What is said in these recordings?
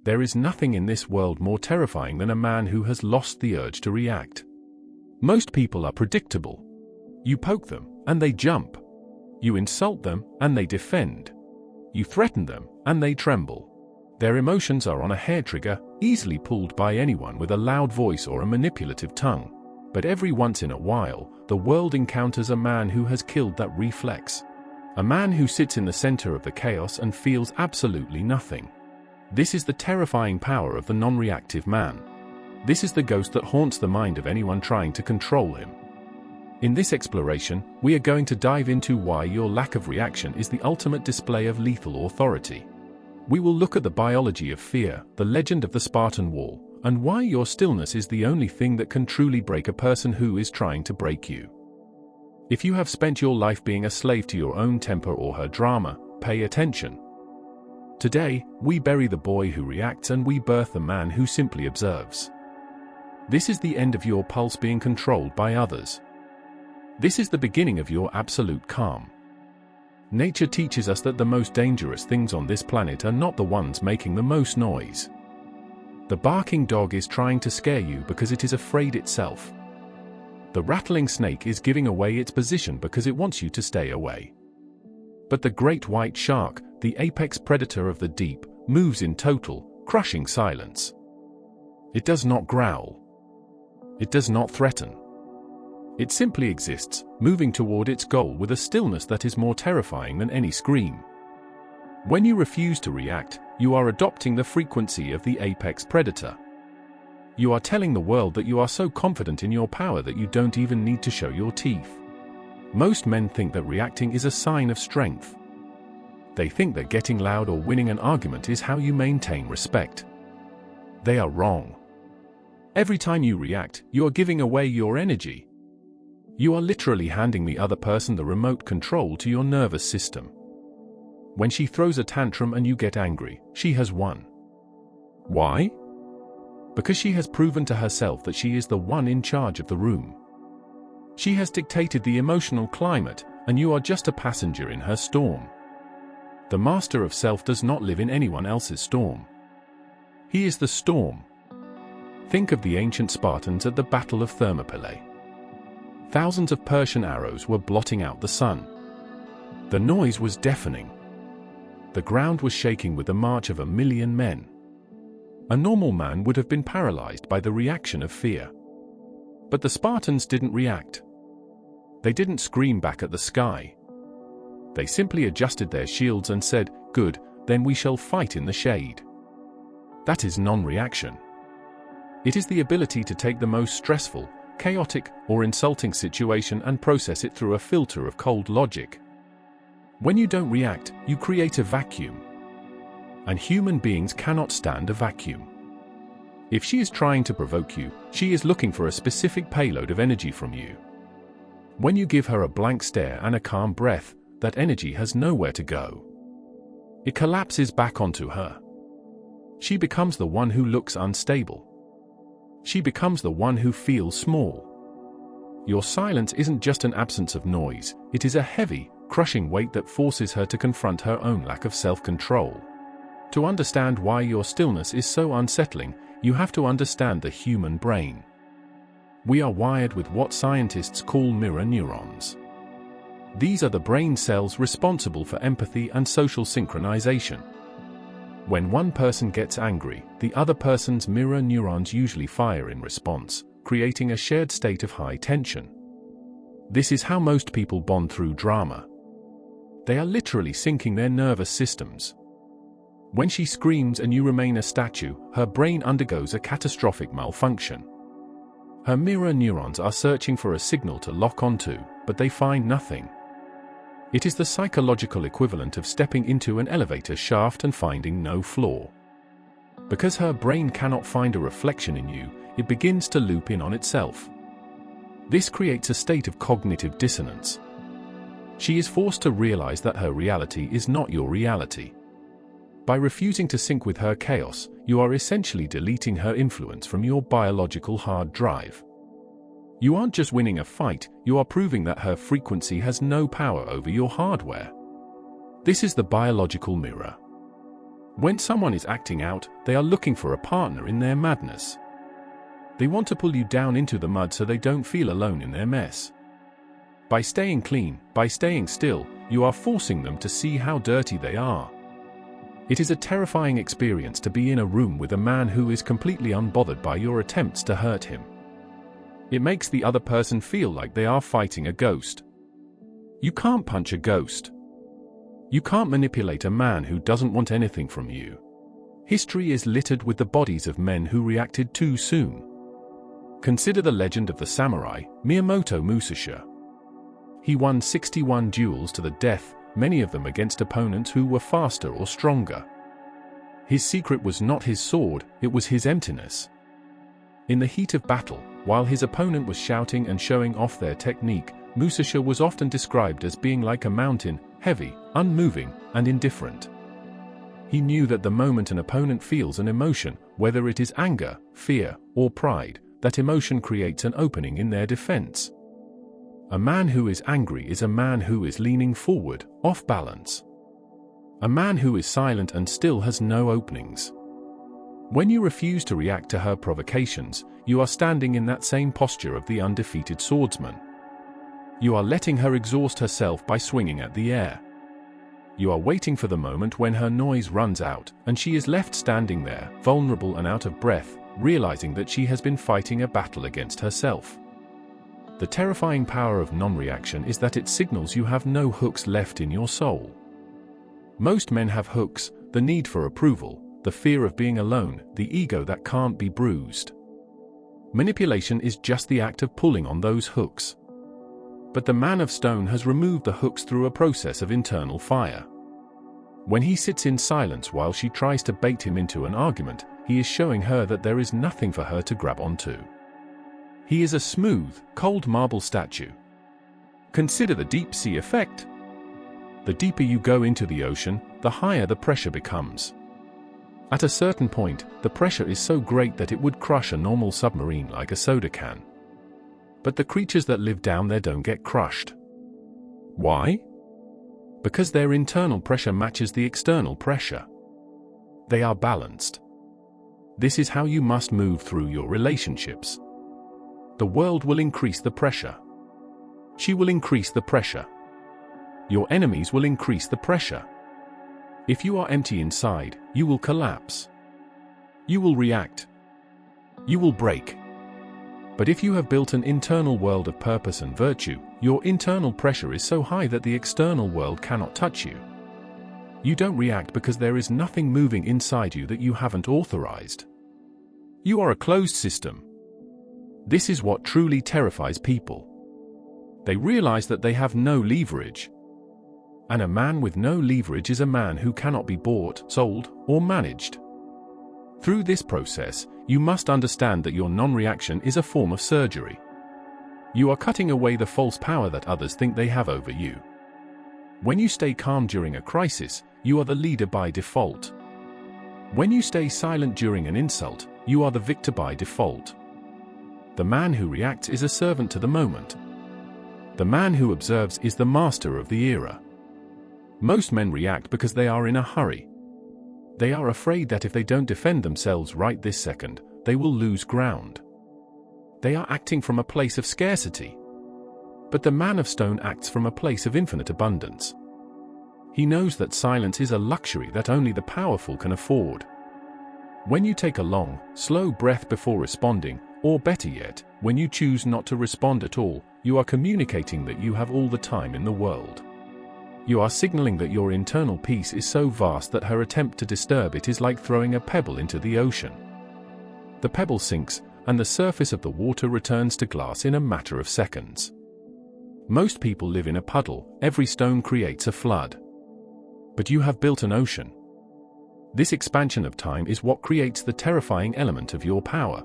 There is nothing in this world more terrifying than a man who has lost the urge to react. Most people are predictable. You poke them, and they jump. You insult them, and they defend. You threaten them, and they tremble. Their emotions are on a hair trigger, easily pulled by anyone with a loud voice or a manipulative tongue. But every once in a while, the world encounters a man who has killed that reflex. A man who sits in the center of the chaos and feels absolutely nothing. This is the terrifying power of the non-reactive man. This is the ghost that haunts the mind of anyone trying to control him. In this exploration, we are going to dive into why your lack of reaction is the ultimate display of lethal authority. We will look at the biology of fear, the legend of the Spartan wall, and why your stillness is the only thing that can truly break a person who is trying to break you. If you have spent your life being a slave to your own temper or her drama, pay attention. Today, we bury the boy who reacts and we birth the man who simply observes. This is the end of your pulse being controlled by others. This is the beginning of your absolute calm. Nature teaches us that the most dangerous things on this planet are not the ones making the most noise. The barking dog is trying to scare you because it is afraid itself. The rattling snake is giving away its position because it wants you to stay away. But the great white shark, the apex predator of the deep, moves in total, crushing silence. It does not growl. It does not threaten. It simply exists, moving toward its goal with a stillness that is more terrifying than any scream. When you refuse to react, you are adopting the frequency of the apex predator. You are telling the world that you are so confident in your power that you don't even need to show your teeth. Most men think that reacting is a sign of strength. They think that getting loud or winning an argument is how you maintain respect. They are wrong. Every time you react, you are giving away your energy. You are literally handing the other person the remote control to your nervous system. When she throws a tantrum and you get angry, she has won. Why? Because she has proven to herself that she is the one in charge of the room. She has dictated the emotional climate, and you are just a passenger in her storm. The master of self does not live in anyone else's storm. He is the storm. Think of the ancient Spartans at the Battle of Thermopylae. Thousands of Persian arrows were blotting out the sun. The noise was deafening. The ground was shaking with the march of 1,000,000 men. A normal man would have been paralyzed by the reaction of fear. But the Spartans didn't react. They didn't scream back at the sky. They simply adjusted their shields and said, "Good, then we shall fight in the shade." That is non-reaction. It is the ability to take the most stressful, chaotic, or insulting situation and process it through a filter of cold logic. When you don't react, you create a vacuum. And human beings cannot stand a vacuum. If she is trying to provoke you, she is looking for a specific payload of energy from you. When you give her a blank stare and a calm breath, that energy has nowhere to go. It collapses back onto her. She becomes the one who looks unstable. She becomes the one who feels small. Your silence isn't just an absence of noise, it is a heavy, crushing weight that forces her to confront her own lack of self-control. To understand why your stillness is so unsettling, you have to understand the human brain. We are wired with what scientists call mirror neurons. These are the brain cells responsible for empathy and social synchronization. When one person gets angry, the other person's mirror neurons usually fire in response, creating a shared state of high tension. This is how most people bond through drama. They are literally syncing their nervous systems. When she screams and you remain a statue, her brain undergoes a catastrophic malfunction. Her mirror neurons are searching for a signal to lock onto, but they find nothing. It is the psychological equivalent of stepping into an elevator shaft and finding no floor. Because her brain cannot find a reflection in you, it begins to loop in on itself. This creates a state of cognitive dissonance. She is forced to realize that her reality is not your reality. By refusing to sync with her chaos, you are essentially deleting her influence from your biological hard drive. You aren't just winning a fight, you are proving that her frequency has no power over your hardware. This is the biological mirror. When someone is acting out, they are looking for a partner in their madness. They want to pull you down into the mud so they don't feel alone in their mess. By staying clean, by staying still, you are forcing them to see how dirty they are. It is a terrifying experience to be in a room with a man who is completely unbothered by your attempts to hurt him. It makes the other person feel like they are fighting a ghost. You can't punch a ghost. You can't manipulate a man who doesn't want anything from you. History is littered with the bodies of men who reacted too soon. Consider the legend of the samurai, Miyamoto Musashi. He won 61 duels to the death, many of them against opponents who were faster or stronger. His secret was not his sword, it was his emptiness. In the heat of battle, while his opponent was shouting and showing off their technique, Musashi was often described as being like a mountain, heavy, unmoving, and indifferent. He knew that the moment an opponent feels an emotion, whether it is anger, fear, or pride, that emotion creates an opening in their defense. A man who is angry is a man who is leaning forward, off balance. A man who is silent and still has no openings. When you refuse to react to her provocations, you are standing in that same posture of the undefeated swordsman. You are letting her exhaust herself by swinging at the air. You are waiting for the moment when her noise runs out, and she is left standing there, vulnerable and out of breath, realizing that she has been fighting a battle against herself. The terrifying power of non-reaction is that it signals you have no hooks left in your soul. Most men have hooks: the need for approval, the fear of being alone, the ego that can't be bruised. Manipulation is just the act of pulling on those hooks. But the man of stone has removed the hooks through a process of internal fire. When he sits in silence while she tries to bait him into an argument, he is showing her that there is nothing for her to grab onto. He is a smooth, cold marble statue. Consider the deep sea effect. The deeper you go into the ocean, the higher the pressure becomes. At a certain point, the pressure is so great that it would crush a normal submarine like a soda can. But the creatures that live down there don't get crushed. Why? Because their internal pressure matches the external pressure. They are balanced. This is how you must move through your relationships. The world will increase the pressure. She will increase the pressure. Your enemies will increase the pressure. If you are empty inside, you will collapse. You will react. You will break. But if you have built an internal world of purpose and virtue, your internal pressure is so high that the external world cannot touch you. You don't react because there is nothing moving inside you that you haven't authorized. You are a closed system. This is what truly terrifies people. They realize that they have no leverage. And a man with no leverage is a man who cannot be bought, sold, or managed. Through this process, you must understand that your non-reaction is a form of surgery. You are cutting away the false power that others think they have over you. When you stay calm during a crisis, you are the leader by default. When you stay silent during an insult, you are the victor by default. The man who reacts is a servant to the moment. The man who observes is the master of the era. Most men react because they are in a hurry. They are afraid that if they don't defend themselves right this second, they will lose ground. They are acting from a place of scarcity. But the man of stone acts from a place of infinite abundance. He knows that silence is a luxury that only the powerful can afford. When you take a long, slow breath before responding, or better yet, when you choose not to respond at all, you are communicating that you have all the time in the world. You are signaling that your internal peace is so vast that her attempt to disturb it is like throwing a pebble into the ocean. The pebble sinks, and the surface of the water returns to glass in a matter of seconds. Most people live in a puddle, every stone creates a flood. But you have built an ocean. This expansion of time is what creates the terrifying element of your power.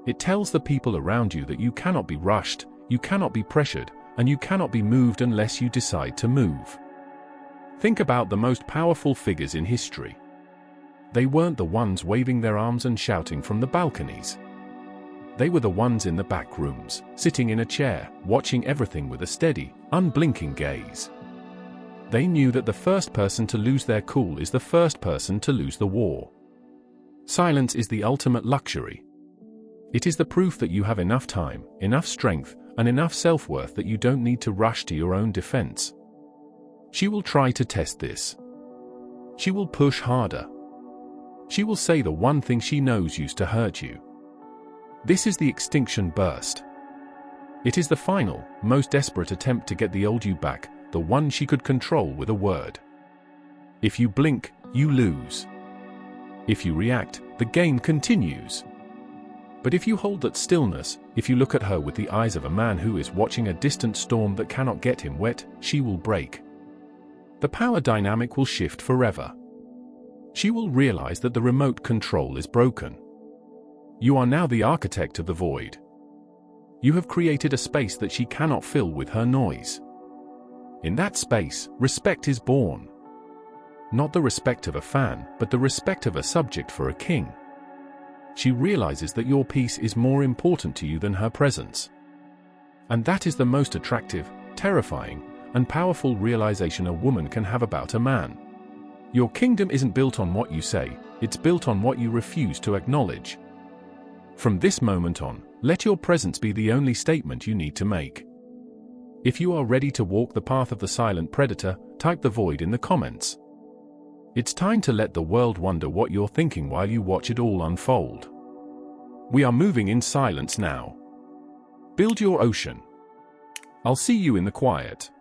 It tells the people around you that you cannot be rushed, you cannot be pressured, and you cannot be moved unless you decide to move. Think about the most powerful figures in history. They weren't the ones waving their arms and shouting from the balconies. They were the ones in the back rooms, sitting in a chair, watching everything with a steady, unblinking gaze. They knew that the first person to lose their cool is the first person to lose the war. Silence is the ultimate luxury. It is the proof that you have enough time, enough strength, and enough self-worth that you don't need to rush to your own defense. She will try to test this. She will push harder. She will say the one thing she knows used to hurt you. This is the extinction burst. It is the final, most desperate attempt to get the old you back, the one she could control with a word. If you blink, you lose. If you react, the game continues. But if you hold that stillness, if you look at her with the eyes of a man who is watching a distant storm that cannot get him wet, she will break. The power dynamic will shift forever. She will realize that the remote control is broken. You are now the architect of the void. You have created a space that she cannot fill with her noise. In that space, respect is born. Not the respect of a fan, but the respect of a subject for a king. She realizes that your peace is more important to you than her presence. And that is the most attractive, terrifying, and powerful realization a woman can have about a man. Your kingdom isn't built on what you say, it's built on what you refuse to acknowledge. From this moment on, let your presence be the only statement you need to make. If you are ready to walk the path of the silent predator, type the void in the comments. It's time to let the world wonder what you're thinking while you watch it all unfold. We are moving in silence now. Build your ocean. I'll see you in the quiet.